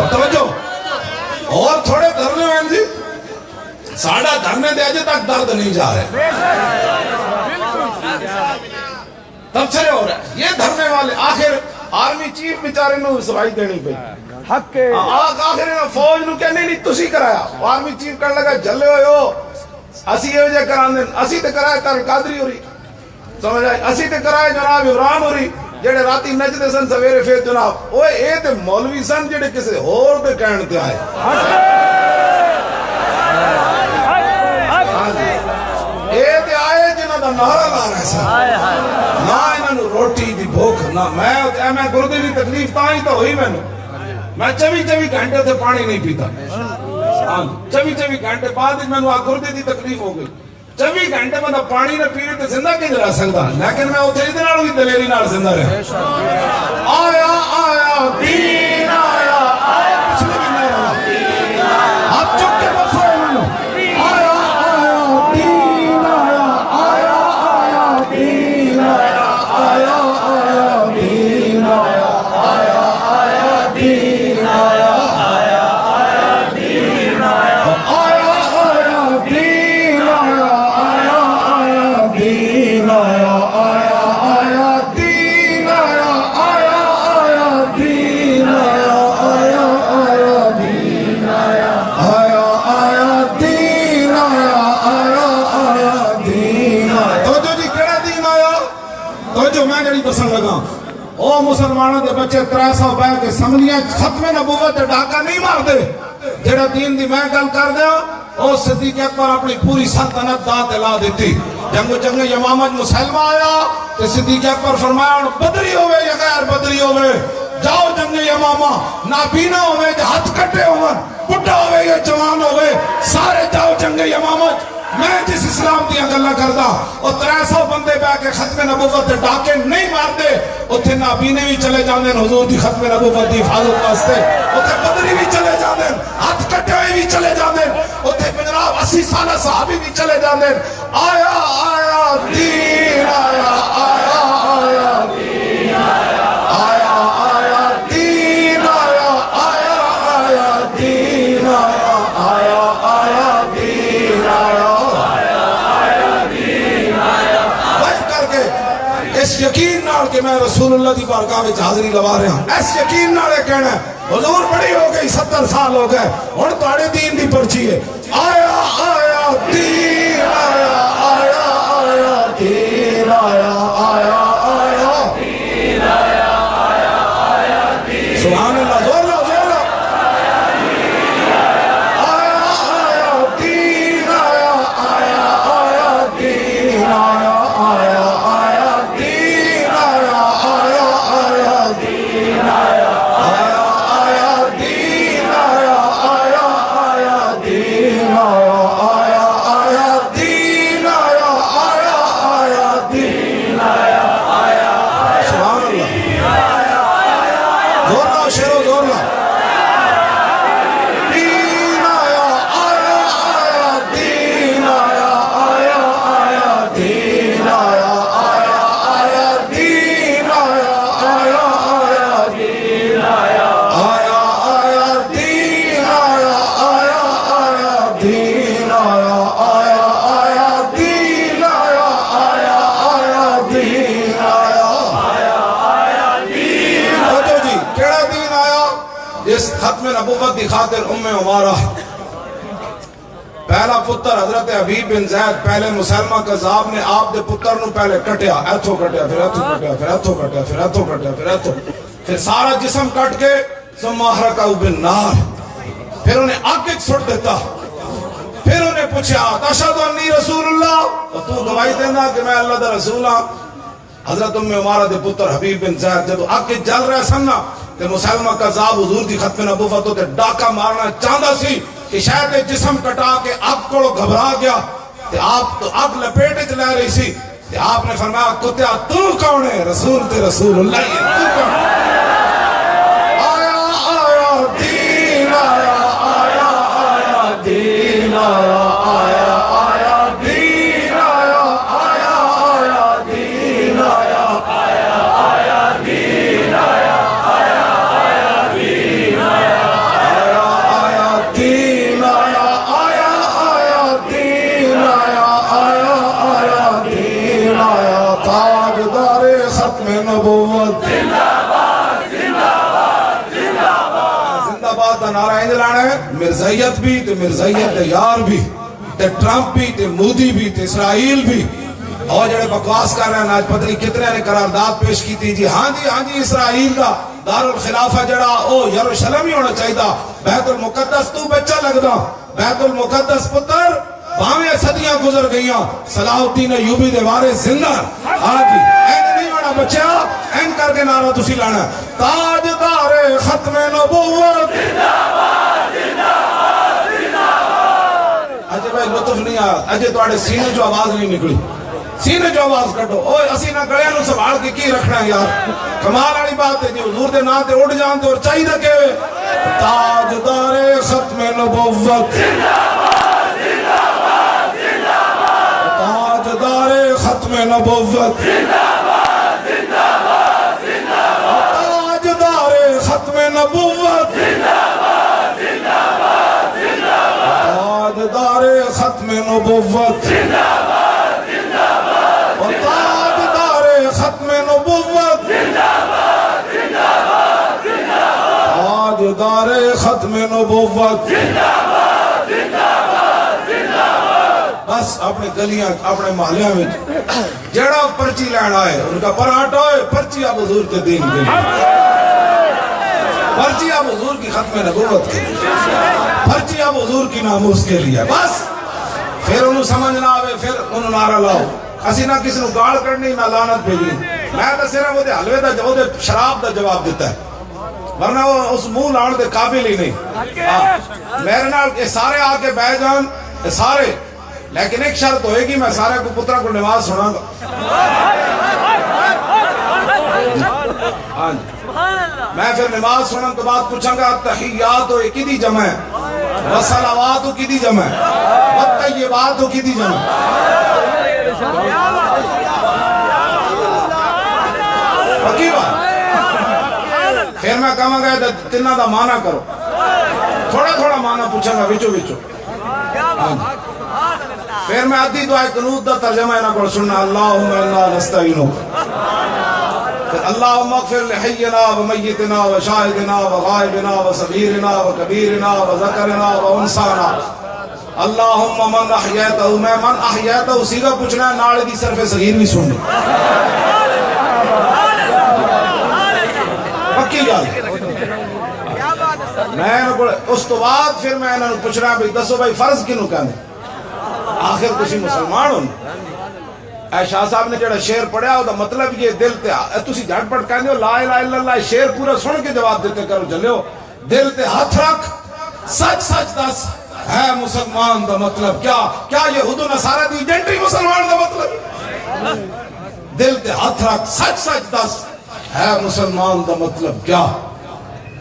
اور توجہ اور تھوڑے دھرنے ہوئے جی ساڑھا دھرنے دے اجے تک درد نہیں جا رہے تبصرے ہو رہے ہیں یہ دھرنے والے آخر آرمی چیف بیچارے نو سوائی دینی پہ حق کے آخر فوج نو کہنے نہیں تسی کرایا آرمی چیف کرنے لگا جلے ہوئے ہو اسی یہ وجہ کران دیں اسی تے کرائے تر قادری ہو رہی سمجھ آئے اسی تے کرائے جناب عمران ہو رہی جڑے راتی نجدے سن سویرے پھر جناب اوے اے تے مولوی سن جڑے کسے ہور دے کہن تے آئے اے تے آئے جنہاں دا نعرہ لا رہے سن نہ انہاں نو روٹی دی بھوک نہ میں گردے دی تکلیف تاں تو ہوئی میں 24 گھنٹے تے پانی نہیں پیتا 24 گھنٹے بعد میں نو گردے دی تکلیف ہو گئی 24 گھنٹے میں پانی نہ پینے تے زندہ کیوں رہ سکتا لیکن میں اتنے ادھر نال بھی دلیری نال زندہ رہا آیا آیا دین آیا آیا پچھلے بھی نہ رہا آپ چک کے بس ہوئے میں نو آیا آیا دین آیا آیا آیا دین آیا آیا آیا دین آیا آیا آیا دین آیا آیا آیا دین آیا آیا آیا دین آیا دین آیا آیا آیا دین آیا آیا آیا دین آیا آیا آیا دین آیا آیا آیا دین آیا آیا آیا دین آیا توجہ جی کیڑا دین آیا توجہ میں جڑی دسن لگا او مسلمانوں دے بچے 300 بہ کے سمجھیاں ختم نبوت ڈاکا نہیں مار دے جڑا دین دی میں گل کر دیا او صدیق اکبر اپنی پوری سلطنت دا دلا دیتی جنگ یمامہ مسلمہ آیا کہ صدیق اکبر فرمایا بدری ہوئے یا غیر بدری ہوئے جاؤ جنگ یمامہ نابینا ہوئے ہاتھ کٹے ہوئے بڑھا ہوئے یا جوان ہوئے سارے جاؤ جنگ یمامہ میں جس اسلام دیا گلہ کردہ اور 300 بندے بے کے ختم نبوت ڈاکے نہیں مارتے اتھے نابینے بھی چلے جاندے حضور دی ختم نبوت دی حفاظت واسطے اتھے بدری بھی چلے جاندے ہاتھ کٹے ہوئے بھی چلے جاندے اتھے جناب 80 سالہ صحابی بھی چلے جاندے آیا آیا دین آیا آیا آیا دین آیا آیا آیا دین آیا آیا آیا دین آیا آیا آیا دین آیا اس یقین نال کہ میں رسول اللہ دی بارگاہ میں حاضری لوا رہا ہوں اس یقین نال کہنا ہے حضور بڑی ہو گئی 70 سال ہو گئے اور تاڑے دین دی پرچی ہے آیا آیا دین آیا آیا آیا دین آیا آیا آیا دین آیا آیا آیا دین سبحان اللہ زور لو زور لو آیا آیا دین آیا آیا آیا دین آیا آیا ختم نبوت دی خاطر عمارہ پہلا پتر حضرت حبیب بن زید پہلے مسلمہ کذاب نے آپ دے پتر نو پہلے کٹیا ایتھو کٹیا پھر ایتھو کٹیا پھر ایتھو کٹیا پھر ایتھو کٹیا پھر ایتھو پھر سارا جسم کٹ کے ثم احرقہ بالنار پھر انہیں آگ ایک سٹ دیتا پھر انہیں پوچھا تشہد انی رسول اللہ اور تو گواہی دینا کہ میں اللہ دا رسول ہوں حضرت عمارہ دے پتر حبیب بن زید جب آگ جل رہے سننا کہ مسلمہ کذاب حضور دی ختم نبوت تے ڈاکہ مارنا چاہتا سی کہ شاید جسم کٹا کے آگ کو گھبرا گیا کہ آپ تو آگ لپیٹے چلے رہی سی کہ آپ نے فرمایا کتیا تو کون ہے رسول تے رسول اللہ تو کون آیا آیا دین آیا آیا آیا دین آیا آیا آیا دین آیا آیا آیا دین آیا آیا آیا دین آیا آیا آیا دین آیا جماعت کا نعرہ انج لانا ہے مرزائیت بھی تے مرزائیت یار بھی تے ٹرمپ بھی تے مودی بھی تے اسرائیل بھی اور جڑے بکواس کر رہے ہیں آج پتہ نہیں کتنے نے قرارداد پیش کی تھی جی ہاں جی اسرائیل دا دارالخلافہ جڑا او یروشلم ہی ہونا چاہیے بیت المقدس تو بچہ لگدا بیت المقدس پتر باویں صدیاں گزر گئیاں صلاح الدین ایوبی دے وارث زندہ ہاں جی این نہیں ہونا بچہ این کر کے نعرہ تسی لانا تاجدار ختم نبوت زندہ باد زندہ باد زندہ باد اجے بھائی لطف نہیں آیا اجے تواڈے سینے جو آواز نہیں نکلی سینے جو آواز کٹو اوے اسی نہ گڑیاں نو سنبھال کے کی رکھنا ہے یار کمال والی بات ہے جی حضور دے نام تے اڑ جان تے اور چاہیے کہ تاجدار ختم نبوت زندہ باد زندہ باد زندہ باد تاجدار ختم نبوت زندہ باد زندہ باد زندہ باد تاجدار ختم نبوت زندہ باد زندہ باد زندہ باد تاجدار ختم نبوت زندہ باد ختم نبوت زندہ باد زندہ باد زندہ باد تاجدار ختم نبوت زندہ باد زندہ باد زندہ باد بس اپنے گلیاں اپنے محلیاں میں جڑا پرچی لین آئے ان کا پر ہٹائے پرچی اب حضور کے دین کے لیے پرچی اب حضور کی ختم نبوت کے لیے پرچی اب حضور کی ناموس کے لیے بس پھر انہوں سمجھ نہ آوے پھر انہوں نعرہ لاؤ اسی نہ کسی نو گال کرنی نہ لعنت بھیجنی میں تو صرف وہ حلوے دا وہ شراب دا جواب دیتا ہے ورنہ وہ اس منہ لاؤن دے قابل ہی نہیں میرے نال یہ سارے آ کے بہ جان یہ سارے لیکن ایک شرط ہوئے گی میں سارے کو پترا کو نماز سنا گا ہاں جی میں پھر نماز سنن تو بعد پوچھاں گا تحیات ہو کی دی جمع ہے وصلوات ہو کی دی جمع ہے والطیبات ہو کی دی جمع ہے پکی بات پھر میں کہاں گا تنہ دا معنی کرو تھوڑا تھوڑا معنی پوچھاں گا وچو وچو پھر میں آدھی دعائے قنوت دا ترجمہ ہے نا کو سننا اللہم انا نستعینک اللہم اغفر لحینا و میتنا و شاہدنا و غائبنا و صغیرنا و کبیرنا و ذکرنا و انسانا اللہم من احییتہ میں من احییتہ سیدھا پوچھنا ہے ناڑے دی صرف صغیر بھی سننے پکی گال میں اس تو بعد پھر میں انہوں نے پوچھنا ہے دسو بھائی فرض کنوں کہنے آخر کسی مسلمان ہوں اے شاہ صاحب نے جڑا شعر پڑھیا ہوتا مطلب یہ دل تے تسی جھٹ پٹ کہنے ہو لا الہ الا اللہ شعر پورا سن کے جواب دیتے کرو چلے ہو دل تے ہاتھ رکھ سچ سچ دس ہے مسلمان دا مطلب کیا یہود و نصارہ دی ایجنٹری مسلمان دا مطلب دل تے ہاتھ رکھ سچ سچ دس ہے مسلمان دا مطلب کیا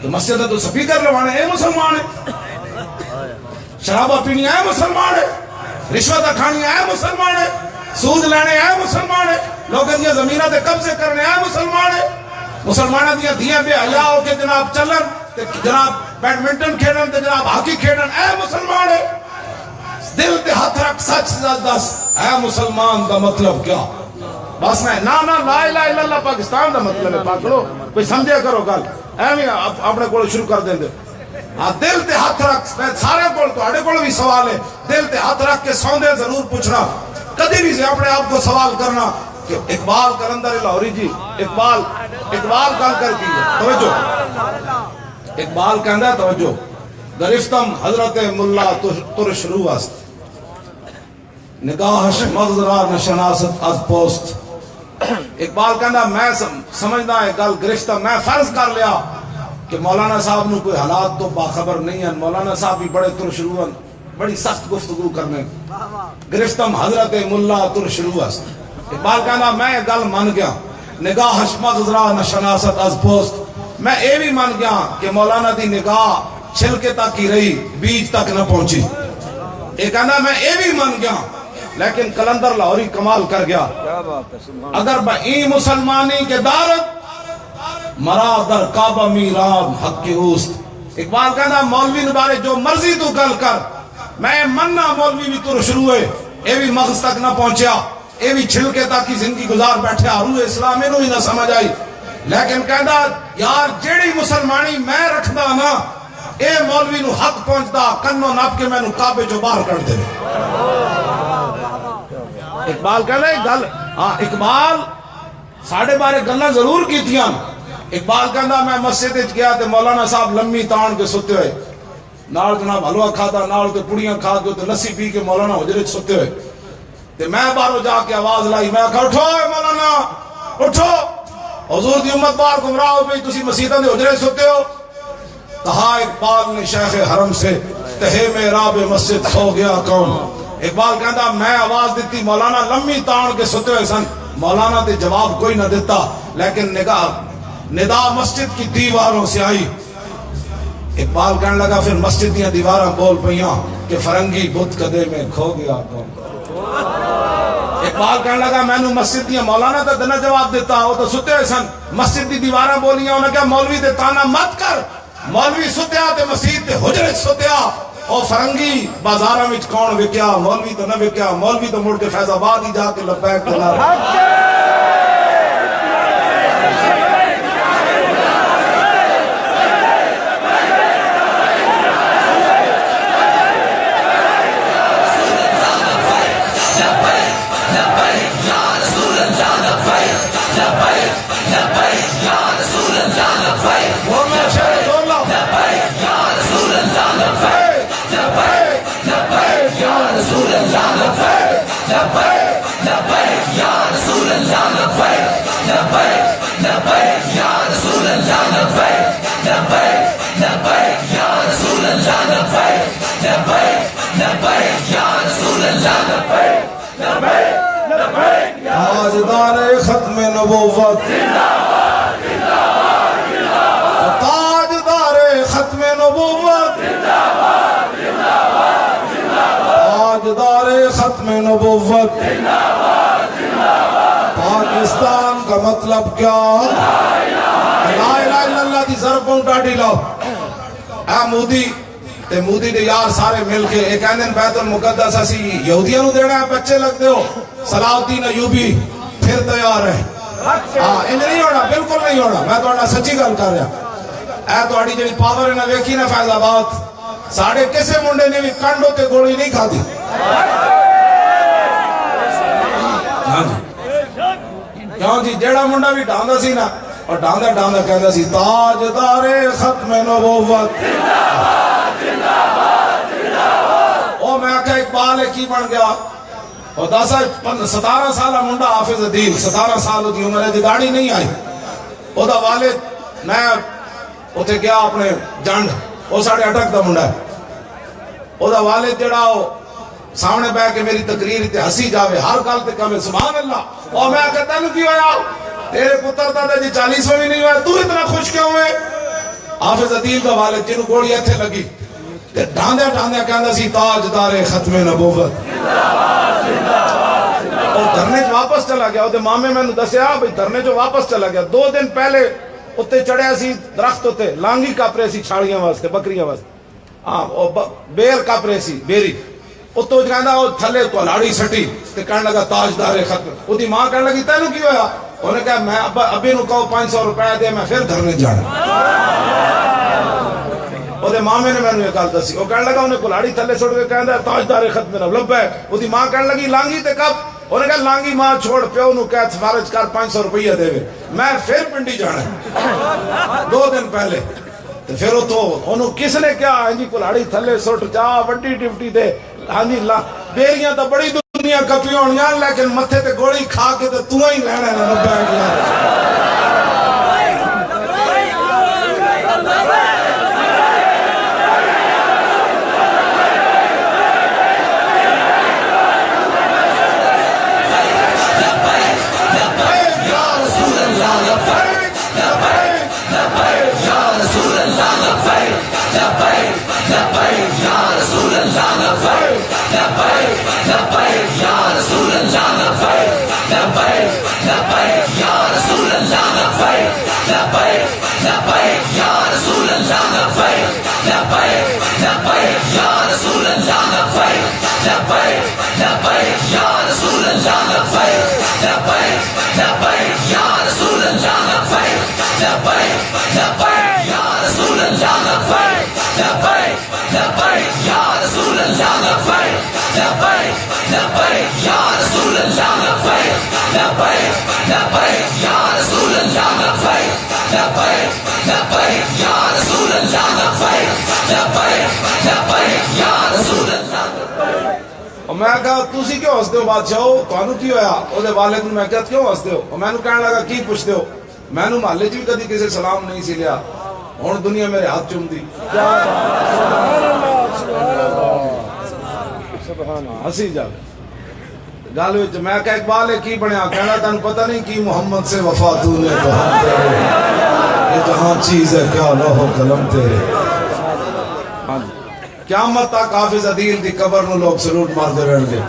کہ مسجد تو سپیکر لوانے اے مسلمان ہے شرابہ پینی اے مسلمان ہے رشوت کھانی اے مسلمان ہے سود لینے اے مسلمان ہے لوگوں دیا زمینہ دے قبضے کرنے اے مسلمان ہے مسلمانہ دیا دیاں بے حیا ہو کے جناب چلن جناب بیڈمنٹن کھیڑن تے جناب ہاکی کھیڑن اے مسلمان ہے دل تے ہاتھ رکھ سچ دس اے مسلمان دا مطلب کیا بس میں نا لا الہ الا اللہ پاکستان دا مطلب ہے پاکلو کوئی سمجھے کرو گل ایویں اپنے کو شروع کر دیں دے دل تے ہاتھ رکھ سارے کول تو اڑے کول بھی سوال ہے دل تے ہاتھ رکھ کے سوندے ضرور پوچھنا کدی بھی سے اپنے آپ کو سوال کرنا کہ اقبال کلندر لاہوری جی اقبال گل کر کی ہے توجہ اقبال کہندا ہے توجہ گرفتم حضرت ملا ترش رو است نگاہش مغزرا نشناست از پوست اقبال کہندا میں سمجھدا ہے گل گرفتم میں فرض کر لیا کہ مولانا صاحب نو کوئی حالات تو باخبر نہیں ہیں مولانا صاحب بھی بڑے ترش رو ہیں بڑی سخت گفتگو کرنے گرفتم حضرت ملا ترش رو است اقبال کہنا میں گل من گیا نگاہش مغزرا نشناست از پوست میں اے بھی من گیا کہ مولانا دی نگاہ چھلکے تک ہی رہی بیج تک نہ پہنچی اے کہنا میں اے بھی من گیا لیکن کلندر لاہوری کمال کر گیا اگر با این مسلمانی کے دارت مرا در کعبہ میراب حق کی اوست اقبال کہنا مولوی نبارے جو مرضی تو گل کر میں مننا مولوی بھی تو شروع ہے اے بھی مغز تک نہ پہنچیا اے بھی چھلکے تک کی زندگی گزار بیٹھے روح اسلام انہوں ہی نہ سمجھ آئی لیکن کہنا یار جیڑی مسلمانی میں رکھدا نا اے مولوی نو حق پہنچدا کنوں نپ کے مینوں کعبے چوں باہر کڈ دے. اقبال کہنا ہے گل ہاں اقبال ساڑھے بارے گلاں ضرور کیتیاں. اقبال کہندا میں مسجد وچ گیا تے مولانا صاحب لمبی تان کے ستے ہوئے نال جناب حلوہ کھادا نال تے پڑیاں کھا کے تے لسی پی کے مولانا حجرے وچ ستے ہوئے تے میں باہروں جا کے آواز لائی میں کہا اٹھو مولانا اٹھو حضور دی امت باہر گمراہ ہو گئی تسی مسجداں دے حجرے ستے ہو. کہا اقبال نے شیخ حرم سے تہے محراب مسجد سو گیا کون. اقبال کہندا میں آواز دیتی مولانا لمبی تان کے ستے ہوئے سن. مولانا تے جواب کوئی نہ دیتا لیکن ندا مسجد کی دیواروں سے آئی. اقبال کہنے لگا پھر مسجد دیاں دیواراں بول پئیاں کہ فرنگی بت کدے میں کھو گیا کون. اقبال کہنے لگا میں نو مسجد دیاں مولانا تے دنا جواب دیتا وہ تو ستے ہوئے سن. مسجد دی دیواراں بولیاں انہاں کہا مولوی تے تانا مت کر مولوی ستیا تے مسجد تے حجرے ستیا او فرنگی بازاراں وچ کون وکیا مولوی تو نہ وکیا. مولوی تو مڑ کے فیض آباد ہی جا کے لبیک دلا تاجدار ختم نبوت تاجدار ختم نبوت تاجدار ختم نبوت پاکستان کا مطلب کیا لا الہ الا اللہ دی ضرب ڈاڈی لاؤ. اے مودی تے مودی دے یار سارے مل کے ایک ایندن بیت المقدس اسی یہودیاں نو دینا ہے بچے لگ دیو. صلاح الدین ایوبی پھر تیار ہے ہاں انج نہیں ہونا بالکل نہیں ہونا. میں تو سچی گل کر رہا. اے تو جڑی پاور نہ ویکھی نا فیض آباد ساڑھے کسے منڈے نے بھی کنڈو تے گولی نہیں کھا دی. ہاں جی کیوں جی جیڑا منڈا بھی ڈاندا سی نا اور ڈاندا ڈاندا کہندا سی تاجدار ختم نبوت او میں کہا اقبال کی بن گیا اور 17 سالہ منڈا حافظ عدیل 17 سال ہوتی عمر ہے داڑھی نہیں آئی. او دا والد میں اتھے گیا اپنے جنڈ او ساڑھے اٹک دا منڈا ہے. او دا والد جڑا ہو سامنے بیٹھ کے میری تقریر تے ہسی جاوے ہر گل تے کہے سبحان اللہ. اور میں کہتا ہوں کی ہویا تیرے پتر دا جی 40 بھی نہیں ہوا تو اتنا خوش کیوں ہوئے. حافظ عدیل دا والد جنہوں گوڑی ایتھے لگی تے ڈاندے ڈاندے کہندا سی تاجدار ختم نبوت. اور دھرنے جو واپس چلا گیا وہ مامے میں نے دسیا بھئی دھرنے جو واپس چلا گیا 2 دن پہلے اتنے چڑھیا سی درخت اتنے لانگی کپ رہے سی چھاڑیاں واسطے بکریاں واسطے ہاں بیر کپ رہے سی بیری اتو کہندا وہ تھلے تو لاڑی سٹی تے کہنے لگا تاجدار ختم. وہ دی ماں کہنے لگی تینوں کی ہویا. انہوں نے کہا میں ابھی نو کہو 500 روپے دے میں پھر دھرنے جانا. وہ دے مامے نے میں نے یہ گل دسی. وہ کہنے لگا انہیں کلاڑی تھلے سٹ کے کہندا تاجدار ختم نہ لب ہے. وہ دی ماں کہنے لگی لانگی تے کب. انہوں نے کہا لانگی ماں چھوڑ پیو نو کہہ سفارش کر 500 روپیہ دے میں پھر پنڈی جانا 2 دن پہلے. پھر وہ تو انہوں کس نے کیا ہاں جی کلاڑی تھلے سٹ جا وڈی ڈیوٹی دے ہاں جی بیریاں تو بڑی دنیا کپی ہونیاں لیکن متھے تے گولی کھا کے تے تو ہی لینا ہے لبا گیا. میں کہا تسی کیوں ہستے ہو بادشاہ تانوں کی ہویا وہ والد نے میں کہا کیوں ہستے ہو میں نے کہنے لگا کی پوچھتے ہو میں نے محلے بھی کدی کسی سلام نہیں سی لیا ہوں دنیا میرے ہاتھ چوم دی ہسی جا گل میں کہا اقبال ہے کی بنیا کہنا تین پتہ نہیں کی محمد سے وفا تو نے کہا تیرے یہ جہاں چیز ہے کیا لوح و قلم تیرے قیامت تک حافظ عدیل دی قبر نو لوگ سلوٹ مار دے رہن گے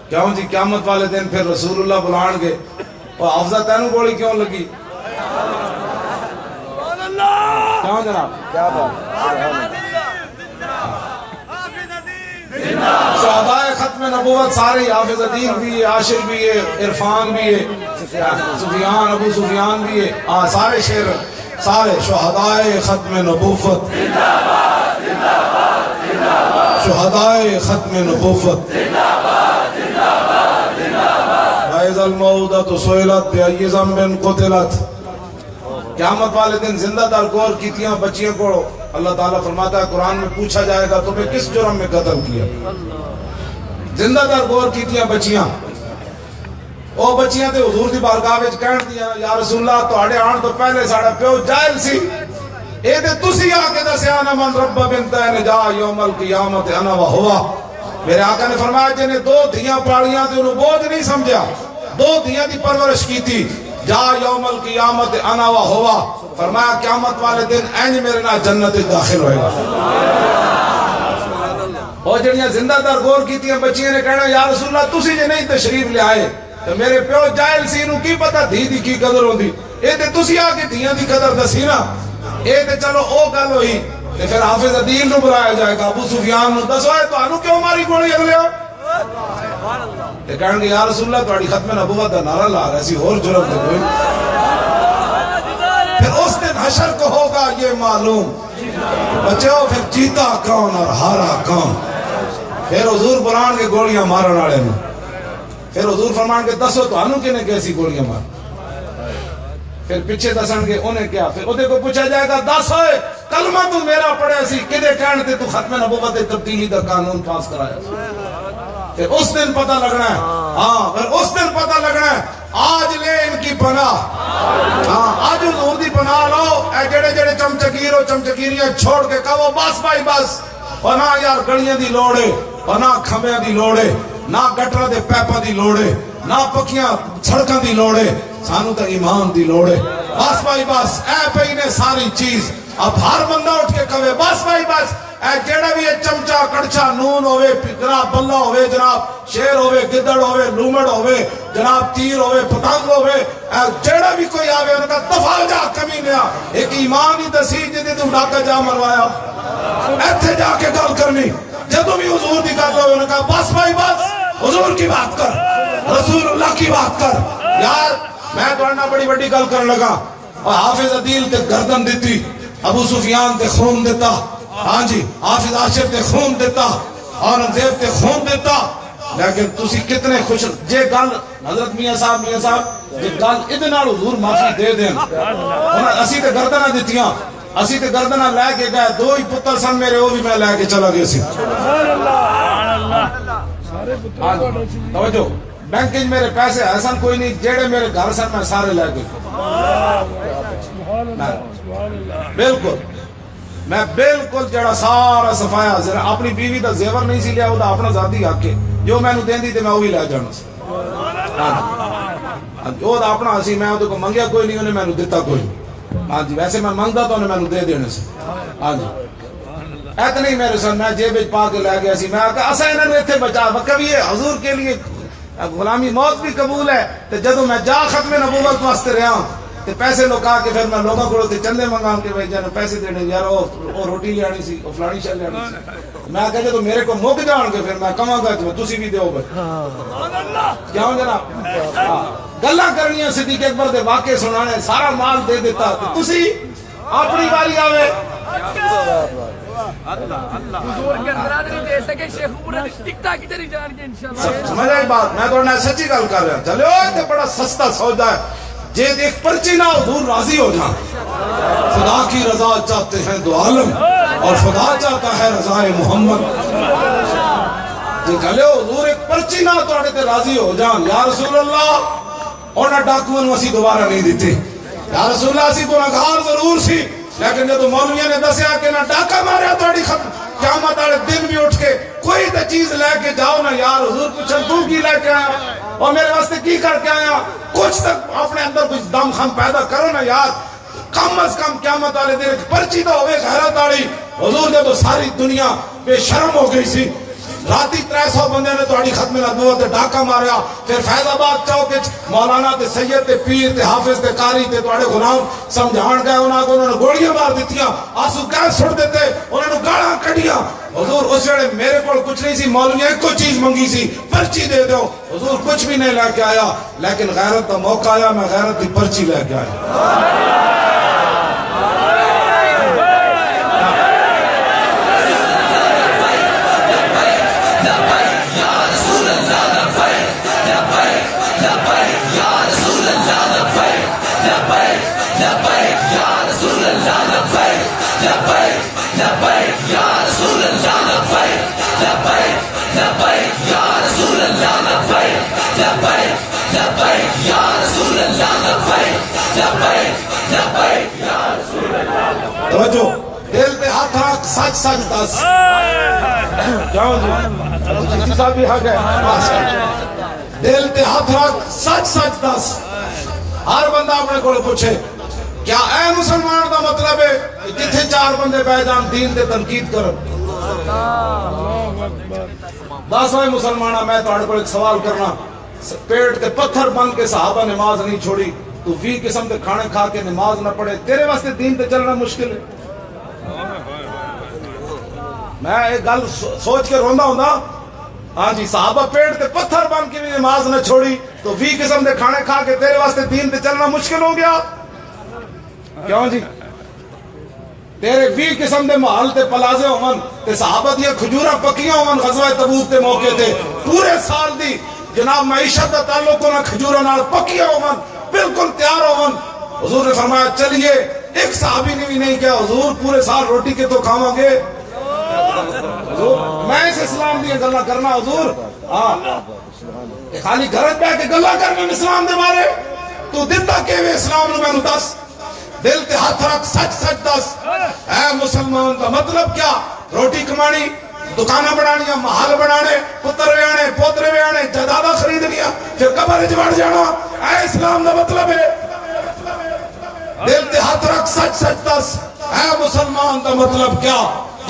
کیوں جی قیامت والے دن پھر رسول اللہ بلان گے اور حافظہ تینوں گولی کیوں لگی کیوں جناب کیا بات شہدائے ختم نبوت سارے حافظ عدیل بھی ہے عاشر بھی ہے عرفان بھی ہے سفیان ابو سفیان بھی ہے سارے شیر سارے شہدائے ختم نبوت شہدائے ختم نبوت وَإِذَا الْمَوْدَةُ سُئِلَتْ بِأَيِّ ذَنبٍ قُتِلَتْ قیامت والے دن زندہ در گور کیتیاں بچیاں کو اللہ تعالیٰ فرماتا ہے قرآن میں پوچھا جائے گا تمہیں کس جرم میں قتل کیا زندہ در گور کیتیاں بچیاں او بچیاں تے حضور دی بارگاہ وچ کہن دیا یا رسول اللہ تواڈے آن تو پہلے ساڈا پیو جاہل سی اے تے تسی آ کے دسیا نا من رب بنتین جا یوم القیامت انا و ہوا میرے آقا نے فرمایا جن نے دو دھیاں پالیاں تے انہوں بوجھ نہیں سمجھا دو دھیاں دی پرورش کی تھی جا یوم القیامت انا و ہوا فرمایا قیامت والے دن اینج میرے نا جنت داخل ہوئے گا اور جنیاں زندہ در گور کی تھی بچیاں نے کہنا یا رسول اللہ تسی جے نہیں تشریف لے آئے تو میرے پیو جاہل سی انہوں کی پتا دھی دی کی قدر ہوں دی اے تے تسی آگے دھیاں دی قدر دسی نا اے تے چلو او گل ہوئی تے پھر حافظ عدیل نو بلایا جائے گا ابو سفیان نو دسو ہے تو انو کیوں ماری گوڑی اگلے ہو تے کہن گے یا رسول اللہ تواڈی ختم نبوت دا نعرہ لا رہا سی اور جرم تے کوئی پھر اس دن حشر کو ہوگا یہ معلوم بچو پھر جیتا کون اور ہارا کون پھر حضور بلان کے گوڑیاں مارن والے نے پھر حضور فرمان کے دسو تو انو کنے کیسی گوڑیاں مار پھر پیچھے دسن گے انہیں کیا پھر ادھے کو پوچھا جائے گا دس ہوئے کلمہ تو میرا پڑھے سی کدے کہن تے تو ختم نبوت تبدیلی دا قانون پاس کرایا پھر اس دن پتہ لگنا ہے ہاں پھر اس دن پتہ لگنا ہے آج لے ان کی پناہ ہاں آج حضور دی پناہ لو اے جڑے جڑے چمچگیر و چمچگیریاں چھوڑ کے کہو بس بھائی بس پناہ یار گڑیاں دی لوڑے پناہ کھمبیاں دی لوڑے نہ گٹرا دے پیپا دی لوڑے نہ پکیاں سڑکاں دی لوڑے سانو تا ایمان دی لوڑے بس بھائی بس اے پہی نے ساری چیز اب ہر بندہ اٹھ کے کہے بس بھائی بس اے جیڑا بھی چمچا کڑچا نون ہوئے جناب بلہ ہوئے جناب شیر ہوئے گدڑ ہوئے لومڑ ہوئے جناب تیر ہوئے پتنگ ہوئے جیڑا بھی کوئی آوے انہوں کا دفع جا کمی نیا ایک ایمان ہی دسی جدی تو ڈاکہ جا مروایا ایتھے جا کے گل کرنی جدو بھی حضور دی گل ہوئے انہوں کا بس بھائی بس حضور کی بات کر رسول اللہ کی بات کر یار میں تو انہا بڑی بڑی گل کر لگا اور حافظ عدیل تے گردن دیتی ابو سفیان تے خون دیتا ہاں جی حافظ عاشر تے خون دیتا اورنگزیب تے خون دیتا لیکن تسی کتنے خوش جے گل حضرت میاں صاحب جے گل ادنا حضور معافی دے دیں اسی تے گردنہ دیتیاں اسی تے گردنہ لے کے گئے دو ہی پتر سن میرے وہ بھی میں لے کے چلا گئے سی توجہ بینکج میرے پیسے ایسا کوئی نہیں جیڑے میرے گھر سن میں سارے لے گئے بالکل میں بالکل جڑا سارا صفایا اپنی بیوی دا زیور نہیں سی لیا وہ دا اپنا ذاتی حق ہے جو میں نو دین دی تے میں وہی لے جانا سی وہ دا اپنا اسی میں وہ کو منگیا کوئی نہیں انہیں میں نو دیتا کوئی ہاں جی ویسے میں منگتا تو انہیں میں نو دے دینے سے ہاں جی ایت نہیں میرے سن میں جیب پا کے لے گیا سی میں کہا اسا انہوں نے اتنے بچا کبھی حضور کے لیے غلامی موت بھی قبول ہے تو جدو میں جا ختم نبوت واسطے رہا ہوں تو پیسے لوکا کے پھر میں لوگوں کو چندے منگان کے بھائی جانے پیسے دینے یار وہ روٹی لیانی سی وہ فلانی شاہ لیانی سی میں کہا جدو میرے کو مک جان کے پھر میں کہاں گا تسی بھی دیو بھائی کیا ہوں جناب گلاں کرنیاں صدیق اکبر دے واقعے سنانے سارا مال دے دیتا تسی اپنی باری آوے حضور کے اندرات نہیں دے سکے شیخ عمر نے ٹکتا کی تیری جان کے انشاءاللہ سمجھ آئی بات؟ میں تو سچی گل کر رہا چلو یہ بڑا سستا سودا ہے جے دیکھ پرچی نہ حضور راضی ہو جائیں خدا کی رضا چاہتے ہیں دو عالم اور خدا چاہتا ہے رضا محمد جے گلے حضور ایک پرچی نہ توڑے تے راضی ہو جائیں یا رسول اللہ اور نہ ڈاکوان وسی دوبارہ نہیں دیتے یا رسول اللہ اسی کو نگار ضرور سی لیکن جب مولویہ نے دسیا کہ نہ ڈاکہ ماریا توڑی قیامت والے دن بھی اٹھ کے کوئی تے چیز لے کے جاؤ نا یار حضور پوچھن تو کی لے کے آیا اور میرے واسطے کی کر کے آیا کچھ تک اپنے اندر کچھ دم خم پیدا کرو نا یار کم از کم قیامت والے دن پرچی تو ہوئے غیرت آڑی حضور نے تو ساری دنیا بے شرم ہو گئی سی راتی 300 بندے نے توڑی ختم نبوت تے ڈاکہ ماریا پھر فیض آباد چوک مولانا تے سید تے پیر تے حافظ تے قاری تے توڑے غلام سمجھان گئے انہوں نے گوڑیاں مار دیتیاں آنسو گیس چھوڑ دیتے انہوں نے گاڑاں کڑیاں حضور اس ویلے میرے کو کچھ نہیں سی مولوی ایک کو چیز منگی سی پرچی دے دو حضور کچھ بھی نہیں لے کے آیا لیکن غیرت کا موقع آیا میں غیرت کی پرچی لے کے آیا توجہ دل پہ ہاتھ رکھ سچ سچ دس کیوں جی صاحب بھی حق ہے دل پہ ہاتھ رکھ سچ سچ دس ہر بندہ اپنے کو پوچھے کیا اے مسلمان دا مطلب ہے جتھے 4 بندے بہ جان دین تے تنقید کرو دس ہوئے مسلمانہ میں تو کو ایک سوال کرنا پیٹ تے پتھر بن کے صحابہ نماز نہیں چھوڑی تو 20 قسم کے کھانے کھا کے نماز نہ پڑھے تیرے واسطے دین تے چلنا مشکل ہے میں ایک گل سوچ کے روندا ہوندا ہاں جی صحابہ پیٹ تے پتھر بن کے بھی نماز نہ چھوڑی تو 20 قسم کے کھانے کھا کے تیرے واسطے دین تے چلنا مشکل ہو گیا کیوں جی تیرے 20 قسم دے محل تے پلازے ہون تے صحابہ دیا کھجورا پکیاں ہون غزوہ تبوک تے موقع تے پورے سال دی جناب معیشت دا تعلق ہونا کھجورا نال پکیاں ہون بالکل تیار ہون حضور نے فرمایا چلیے ایک صحابی نے بھی نہیں کہا حضور پورے سال روٹی کے تو کھاواں گے حضور میں اس اسلام دی گلاں کرنا حضور ہاں خالی گھر پہ کے گلاں کرنا اسلام دے بارے تو دتا کیویں اسلام نو مینوں دس دل تے ہاتھ رکھ سچ سچ دس اے مسلمان دا مطلب کیا روٹی کمانی دکانہ بنانیاں محل بنانے پتر ویانے پوترے ویانے جائیداداں خریدنیاں پھر قبر وچ وڑ جانا اے اسلام دا مطلب ہے دل تے ہاتھ رکھ سچ سچ دس اے مسلمان دا مطلب کیا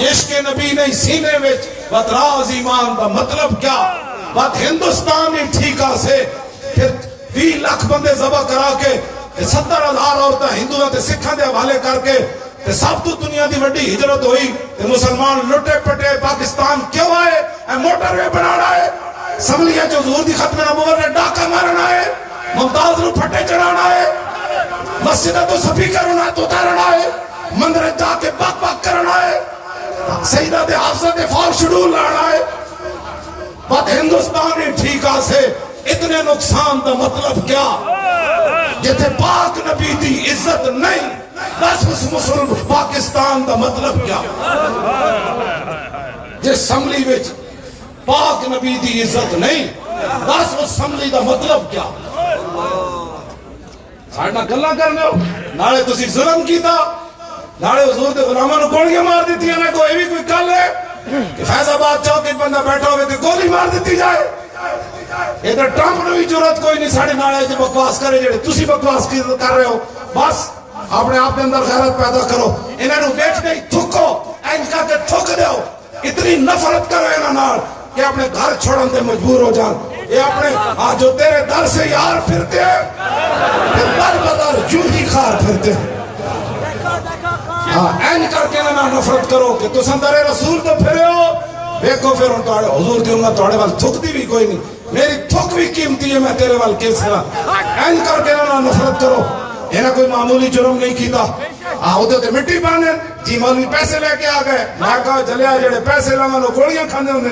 عشق نبی نہیں سینے وچ بطراز ایمان دا مطلب کیا بات ہندوستان ہی ٹھیکا سے پھر 20 لاکھ بندے ذبح کرا کے 70,000 عورتیں ہندوؤں تے سکھاں دے حوالے کر کے تے سب تو دنیا دی وڈی ہجرت ہوئی تے مسلمان لٹے پٹے پاکستان کیوں آئے اے موٹر وے بنانا ہے اسمبلیاں جو حضور دی ختم نبوت نے ڈاکہ مارنا ہے ممتاز نو پھٹے چڑھانا ہے مسجدہ تو سپیکر ہونا تو اتارنا ہے مندر جا کے باک باک کرنا ہے سیدہ دے حافظہ دے فال شیڈول لانا ہے بات ہندوستانی ٹھیکا سے اتنے نقصان دا مطلب کیا جتے پاک نبی دی عزت نہیں بس اس مسلم پاکستان دا مطلب کیا جس اسمبلی وچ پاک نبی دی عزت نہیں بس اس اسمبلی دا مطلب کیا ساڑھنا گلہ کرنے ہو ناڑے تسی ظلم کیتا ناڑے حضور دے غلامہ نو گولیاں مار دیتی ہیں کوئی بھی کوئی کل ہے کہ فیض آباد چوک بندہ بیٹھا ہوئے تو گولی مار دیتی جائے ادھر ٹرمپ نے بھی ضرورت کوئی نہیں ساڑھے ناڑے جو بکواس کرے جڑے تسی بکواس کر رہے ہو بس اپنے آپ کے اندر غیرت پیدا کرو انہوں نے ویٹ نہیں تھکو اینج کر کے تھک دے ہو اتنی نفرت کرو انہوں نال کہ اپنے گھر چھوڑن دے مجبور ہو جان یہ اپنے جو تیرے در سے یار پھرتے ہیں پھر در بدر جو ہی خار پھرتے ہیں اینج کر کے انہوں نفرت کرو کہ تو سندر رسول تو پھرے ہو دیکھو پھر ان توڑے حضور دی امت توڑے وال تھکتی بھی کوئی نہیں میری تھک بھی قیمتی ہے میں تیرے وال کیس کرا اینج کر کے انہوں نفرت کرو انہیں کوئی معمولی جرم نہیں کیتا آہو دے مٹی بانے جی مولوی پیسے لے کے آ گئے. میں کہا چلیا جڑے پیسے لوگ گولیاں کھانے ہونے.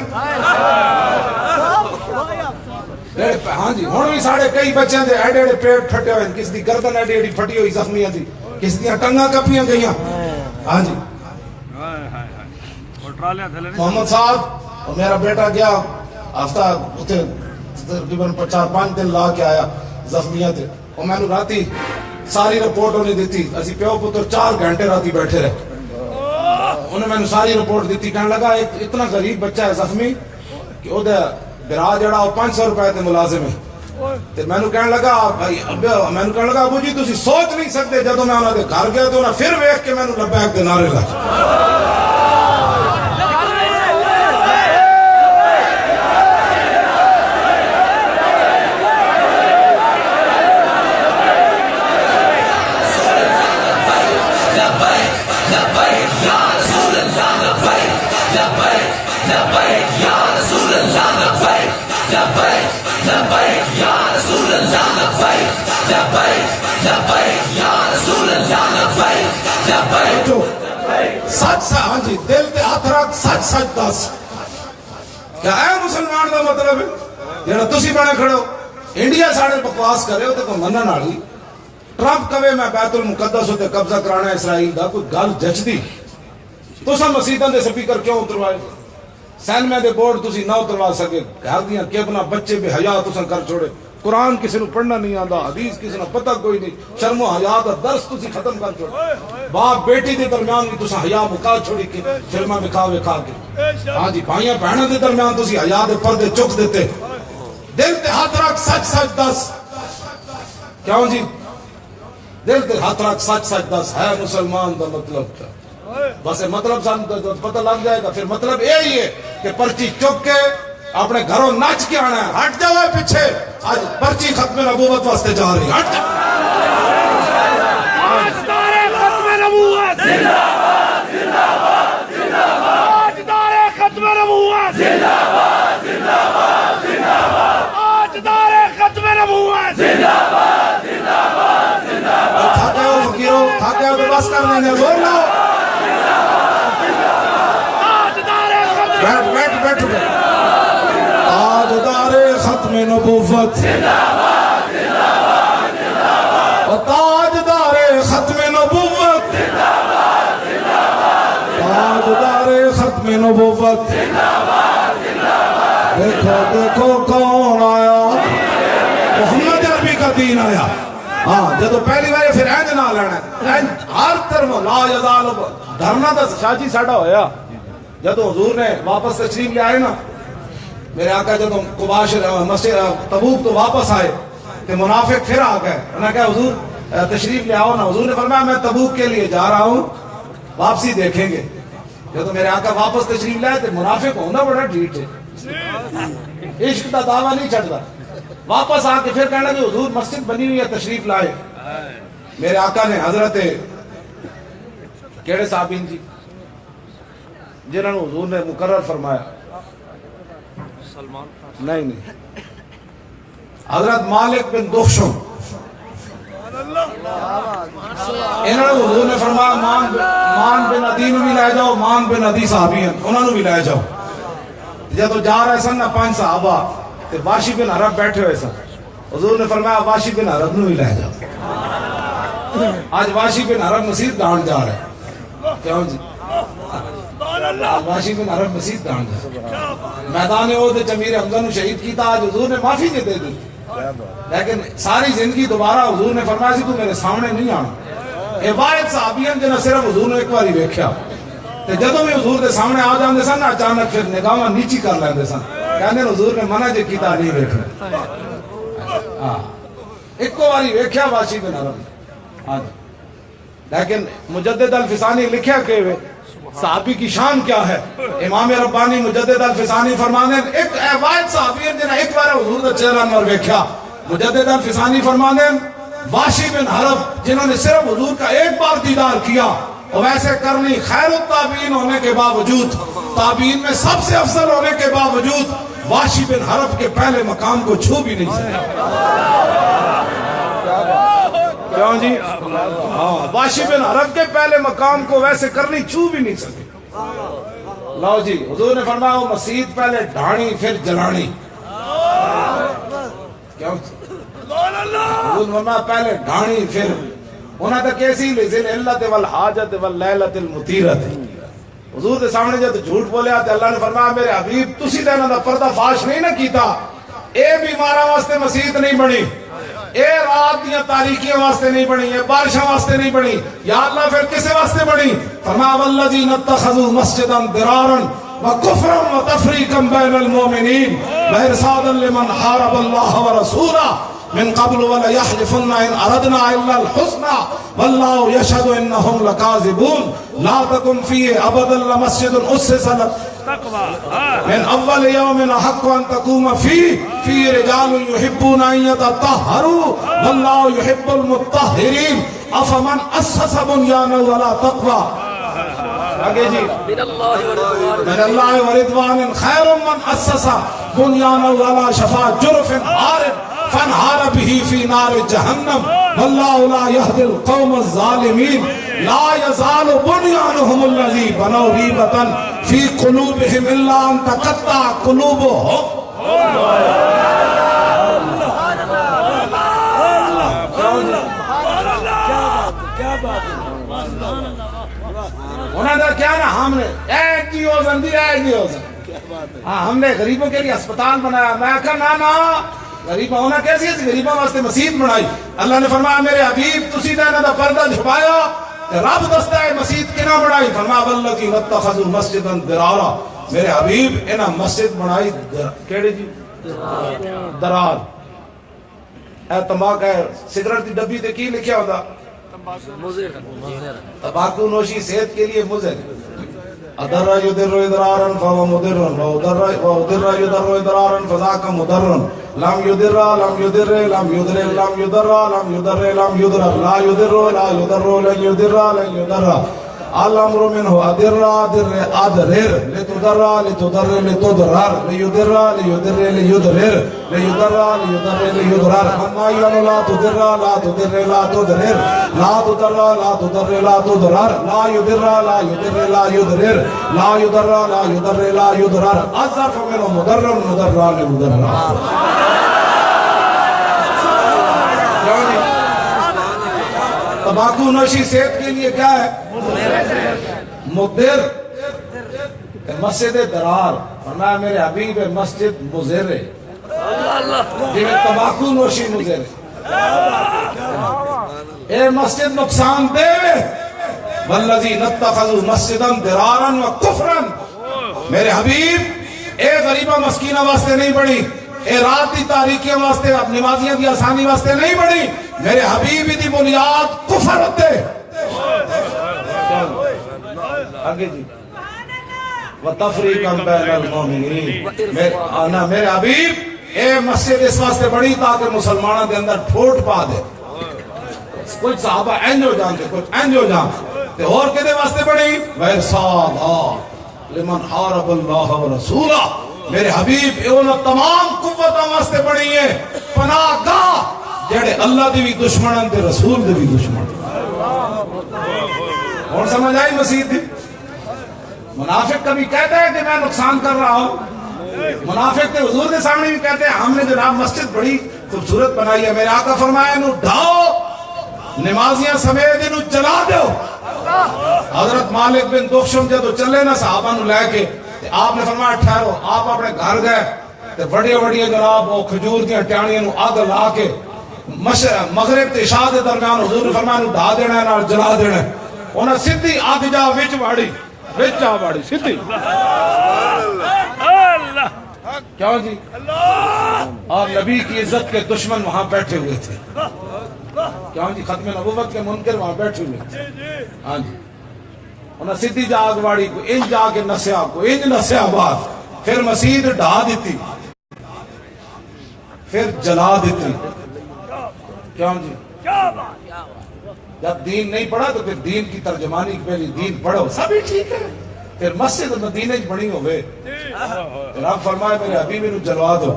ہاں جی ہوں بھی ساڑھے کئی بچے دے ایڈے ایڈے پیٹ پھٹے ہوئے, کسی دی گردن ایڈی ایڈی پھٹی ہوئی زخمیاں تھی, کسی دیا ٹنگاں کپیاں گئیاں. ہاں جی محمد صاحب اور میرا بیٹا گیا ہفتہ اتنے تقریباً 4-5 دن لا کے آیا زخمیاں تھے. اور میں نے راتی ساری رپورٹ انہیں دیتی, اسی پیو پتر 4 گھنٹے راتی بیٹھے رہے. انہیں میں نے ساری رپورٹ دیتی, کہنے لگا ایک اتنا غریب بچہ ہے زخمی کہ وہ برا جڑا وہ 500 روپے تے ملازم ہے. میں نے کہنے لگا ابو جی تسی سوچ نہیں سکتے جدو میں انہوں نے گھر گیا تو انہیں پھر ویکھ کے میں نے لبیک دے نعرے لگا. سچ سا ہاں جی دل تے ہاتھ رکھ سچ سچ دس کیا اے مسلمان دا مطلب ہے جڑا تسی بنے کھڑو انڈیا ساڑے بکواس کرے ہو تے کوئی منن والی. ٹرمپ کہے میں بیت المقدس ہوتے قبضہ کرانا اسرائیل دا, کوئی گل جچدی؟ تساں مسیتاں دے سپیکر کیوں اتروائے؟ سینمے دے بورڈ تسی نہ اتروا سکے, گھر دیاں کیبنا بچے بے حیا تساں کر چھوڑے. قرآن کسی نو پڑھنا نہیں آندا, حدیث کسی نو پتہ کوئی نہیں, شرم و حیا دا درس تسی ختم کر چھوڑے. باپ بیٹی دے درمیان بھی تساں حیا مکا چھوڑی کے فلماں وکھا کے. ہاں جی بھائیاں بہناں دے درمیان تسی حیا دے پردے چک دیتے. دل تے ہاتھ رکھ سچ سچ دس. کیوں جی دل تے ہاتھ رکھ سچ سچ دس ہے مسلمان دا مطلب کیا؟ بس مطلب سان پتہ لگ جائے گا. پھر مطلب یہی ہے کہ پرچی چک کے اپنے گھروں ناچ کے آنا ہے. ہٹ جاؤ پیچھے, آج پرچی ختم نبوت واسطے جا رہی. ہٹ جاؤ. ختم نبوت زندہ باد زندہ باد زندہ باد. تاجدار ختم نبوت زندہ باد زندہ باد زندہ باد. تاجدار ختم نبوت زندہ باد زندہ باد زندہ باد. تھکے ہو فقیرو, تھکے ہو تو بس کر لینے زور نہ ہو. بیٹھ بیٹھ بیٹھ بیٹھ. تاجدار ختم نبوت زندہ باد زندہ باد زندہ باد. تاجدار ختم نبوت زندہ باد زندہ باد. تاجدار ختم نبوت زندہ باد زندہ باد. دیکھو دیکھو کون آیا, محمد عربی کا دین آیا. ہاں جدو پہلی بار پھر اینج نہ لینا ہر طرف لا یزال دھرنا دا شاجی ساڈا ہویا. جدو حضور نے واپس تشریف لے آئے نا, میرے آقا جدو قباش مسجد تبوک تو واپس آئے تو منافق پھر آ گئے. انہوں نے کہا حضور تشریف لے آؤ نا. حضور نے فرمایا میں تبوک کے لیے جا رہا ہوں, واپسی دیکھیں گے. جدو میرے آقا واپس تشریف لے آئے تو منافق ہونا بڑا ڈھیٹ ہے, عشق کا دعویٰ نہیں چڑھتا. واپس آ کے پھر کہنے لگے حضور مسجد بنی ہوئی ہے تشریف لائے. میرے آقا نے حضرت کیڑے صحابین جی جنہوں نے حضور نے مقرر فرمایا, نہیں حضرت مالک بن دخشم, انہوں نے حضور نے فرمایا مان بن عدی نو بھی لے جاؤ, مان بن عدی صحابی ہیں انہوں نے بھی لے جاؤ. جب جا رہے سن نا 5 صحابہ تے واشی بن عرب بیٹھے ہوئے سن. حضور نے فرمایا واشی بن عرب نو بھی لے جاؤ. آج واشی بن عرب مسجد ڈان جا رہے ہیں. کیوں جی واشی بن عرب مسجد ڈان جا رہے ہیں. میدان احد امیر حمزہ نو شہید کیتا, آج حضور نے معافی دے دی, لیکن ساری زندگی دوبارہ حضور نے فرمایا سی تو میرے سامنے نہیں آنا. یہ واحد صحابیان جنہاں صرف حضور نے ایک باری ویکھیا تے جدوں بھی حضور دے سامنے آ جاندے سن اچانک پھر نگاہاں نیچی کر لیندے سن, کہندے حضور نے منع جے کیتا نہیں ویکھنا. ہاں ایک باری ویکھیا واشی بن عرب. ہاں لیکن مجدد الفسانی لکھیا کہ صحابی کی شان کیا ہے. امام ربانی مجدد الفسانی فرمانے ایک واحد صحابی جنہاں ایک بار حضور دا چہرہ انور ویکھیا. مجدد الفسانی فرمانے واشی بن عرب جنہوں نے صرف حضور کا ایک بار دیدار کیا, اور ویسے کرنی خیر التابعین ہونے کے باوجود, تابعین میں سب سے افضل ہونے کے باوجود واشی بن حرب کے پہلے مقام کو چھو بھی نہیں سکے. کیوں جی؟ ہاں واشی بن حرب کے پہلے مقام کو ویسے کرنی چھو بھی نہیں سکے. لو جی حضور نے فرمایا وہ مسجد پہلے ڈھانی پھر جلانی. کیوں حضور نے فرمایا پہلے ڈھانی پھر انہاں تک کیسی لذل علت والحاجت واللیلت المطیرت. حضور کے سامنے جب جھوٹ بولیا تو اللہ نے فرمایا میرے حبیب تسی تے انہاں دا پردہ فاش نہیں نہ کیتا. اے بیماراں واسطے مسجد نہیں بنی, اے رات دیاں تاریکیاں واسطے نہیں بنی, اے بارشاں واسطے نہیں بنی. یا اللہ پھر کسے واسطے بنی؟ فرمایا والذین اتخذوا مسجدا ضرارا وکفرا وتفریقا بین المؤمنین وارصادا لمن حارب اللہ ورسولہ من قبل ولا يحلفن ان اردنا الا الحسنى والله يشهد انهم لكاذبون لا تقم فيه ابدا لمسجد اسس من اول يوم حق ان تقوم فيه رجال يحبون ان يتطهروا والله يحب المطهرين افمن اسس بنيانه على تقوى آگے جی من اللہ ورضوان خیر من اسس بنیانه على شفا جرف حار فانہار به فی نار جہنم واللہ لا یہدی القوم الظالمین لا یزال بنیانهم الذی بنوا ریبۃ فی قلوبهم الا ان تقطع قلوبهم. انہوں نے کیا نا ہم نے ایک کی اوزن دی ایک کی اوزن. ہاں ہم نے غریبوں کے لیے اسپتال بنایا. میں کہا نا غریبہ ہونا کیسی ہے؟ غریبہ واسطے مسجد بنائی. اللہ نے فرمایا میرے حبیب تسی تے انہاں دا پردہ چھپایا رب دستا ہے مسجد کنا بنائی. فرمایا والذین اتخذوا مسجدا ضرارا میرے حبیب انہاں مسجد بنائی کیڑی جی؟ درار. اے تمباک ہے سگریٹ دی ڈبی تے کی لکھیا ہوتا؟ تمباکو نوشی صحت کے لیے مضر. اضر یضر اضرارا فهو مضر واضر یضر اضرارا فذاک مضر. لم يضر لم يضر لم يضر لم يضر لم يضر لم يضر لا يضر لا يضر لن يضر لن يضر. الامر منه اضر اضر اضرر لتضر لتضر لتضرر ليضر ليضر ليضرر ليضر ليضر ليضرر. اما لا تضر لا تضر لا تضرر لا تضر لا تضر لا تضرر لا يضر لا يضر لا يضرر لا يضر لا يضر لا يضرر. الظرف منه مضر مضر لمضر. تمباکو نوشی صحت کے لیے کیا ہے؟ مضر. مسجد درار فرمایا میرے حبیب مسجد مضر ہے جی تمباکو نوشی مضر ہے. اے مسجد نقصان دے والذین اتخذوا مسجدا ضرارا وکفرا میرے حبیب اے غریبہ مسکینہ واسطے نہیں بڑی, اے رات دی تاریکیاں واسطے نمازیاں دی آسانی واسطے نہیں بڑی. میرے حبیب دی بنیاد کفر ہوتے. آگے جی وَتَفْرِيقًا بَيْنَ الْمُؤْمِنِينَ میرے حبیب اے مسجد اس واسطے بڑی تاکہ مسلمانوں دے اندر پھوٹ پا دے. کچھ صحابہ اینج ہو جانتے کچھ اینج ہو جانتے. اور کدے واسطے بڑی؟ وَإِرْصَادًا لِمَنْ حَارَبَ اللَّهَ وَرَسُولَهُ میرے حبیب اے تمام قوتاں واسطے بڑی ہیں پناہ گاہ جڑے اللہ دی بھی دشمنان تے رسول دی بھی دشمن. اور سمجھ آئی مسجد دی؟ منافق کبھی کہتا ہے کہ میں نقصان کر رہا ہوں. منافق تے حضور کے سامنے بھی کہتے ہیں ہم نے جناب مسجد بڑی خوبصورت بنائی ہے. میرے آقا فرمایا انہوں ڈھاؤ نمازیاں سمیت انہوں جلا دو. حضرت مالک بن دخشم جدو چلے نا صحابہ نو لے کے آپ نے فرمایا ٹھہرو. آپ اپنے گھر گئے بڑی بڑی جناب وہ کھجور دیا ٹیانیاں نو آگ لا کے مغرب تے عشاء دے درمیان حضور نے فرمایا نو ڈھا دینا ہے جلا دینا ہے. انہاں سیدھی آگ جا وچ واڑی وچ جا واڑی سیدھی. کیوں جی؟ اور نبی کی عزت کے دشمن وہاں بیٹھے ہوئے تھے. کیوں جی؟ ختم نبوت کے منکر وہاں بیٹھے ہوئے تھے. ہاں جی انہاں سیدھی جا آگ واڑی کو انج جا کے نسیا کو انج نسیا بعد پھر مسجد ڈھا دیتی پھر جلا دیتی. کیوں جی؟ جب دین نہیں پڑھا تو پھر دین کی ترجمانی پہلی دین پڑھو سبھی ٹھیک ہے. پھر مسجد مدینہ بنی ہوئے رب فرمائے میرے حبیب نو جلوا دو.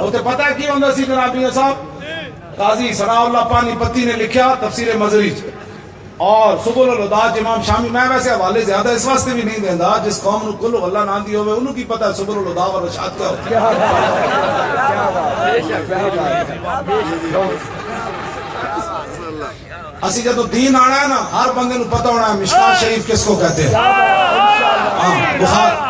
وہ تو پتہ ہے کی ہوندہ سی جنابی صاحب قاضی ثناء اللہ پانی پتی نے لکھا تفسیر مزری اور سبل الہدى امام شامی. میں ویسے حوالے زیادہ اس واسطے بھی نہیں دیندا جس قوم نو کل اللہ نہ دی ہوے انہوں کی پتہ ہے سبل الہدى و رشاد کیا ہوتا ہے. اسی جدو دین آنا ہے نا ہر بندے نو پتہ ہونا ہے مشکات شریف کس کو کہتے ہیں. ہاں بخاری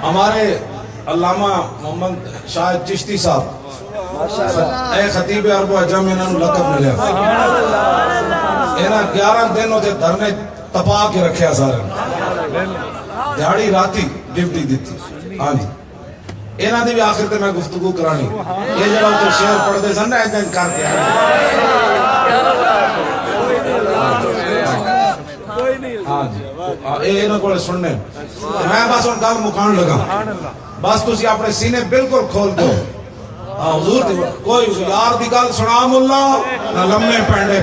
ہمارے علامہ محمد شاہد چشتی صاحب اے خطیب عرب و عجم انہوں نے لقب ملے انہاں 11 دن ہوتے دھرنے تپا کے رکھے سارے دیہاڑی راتی ڈیوٹی دیتی. ہاں جی انہاں دی بھی آخر تے میں گفتگو کرانی یہ جڑا تو شعر پڑھ دے سن ایسا کر کے ہاں جی اے انہاں کو سننے میں بس ان گل مکان لگا بس تسی اپنے سینے بالکل کھول دو. حضور کوئی یار دی گل سنا ملا نہ لمے پینڈے